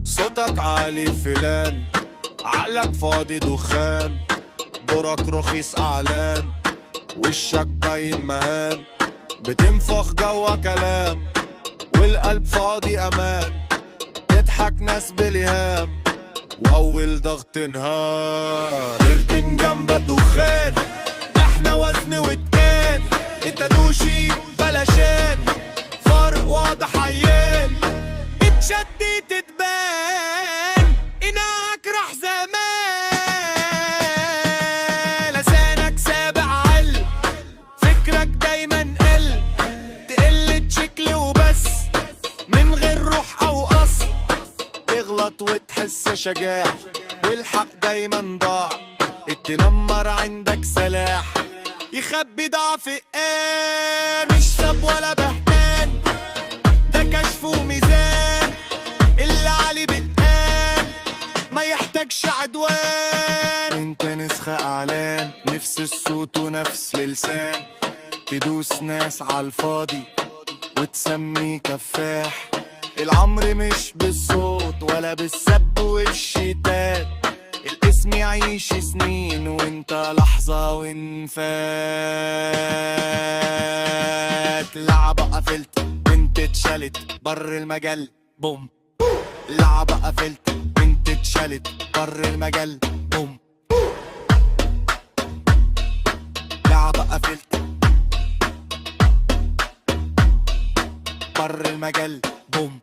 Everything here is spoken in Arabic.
صوتك عالي فلان، عقلك فاضي دخان، دورك رخيص اعلان، وشك باين مهان، بتنفخ جوا كلام، والقلب فاضي امان، تضحك ناس بالهام، واول ضغط انهار، اركن جنبك دخان، احنا وزن واتكان، انت دوشي بلاشان، فرق واضح عيان، اتشدي تتبان، انك راح زمان، لسانك سابع عل، فكرك دايما تقل شكل وبس، من غير روح او اصل، تغلط وتحس شجاع، والحق دايما ضاع، التنمر عندك سلاح، يخبي ضعف مش ساب ولا بهتان، ده كشف وميزان، اللي عليه بتقال، ما يحتاجش عدوان، انت نسخة اعلان، نفس الصوت ونفس اللسان، تدوس ناس عالفاضي وتسمي كفاح، العمر مش بالصوت ولا بالسب والشتات، الاسم يعيش سنين وانت لحظة وانفات، لعبة قفلت بنت اتشالت بر المجال بوم، لعبة قفلت بنت اتشالت بر المجال بوم، لعبة قفلت بر المجال بوم.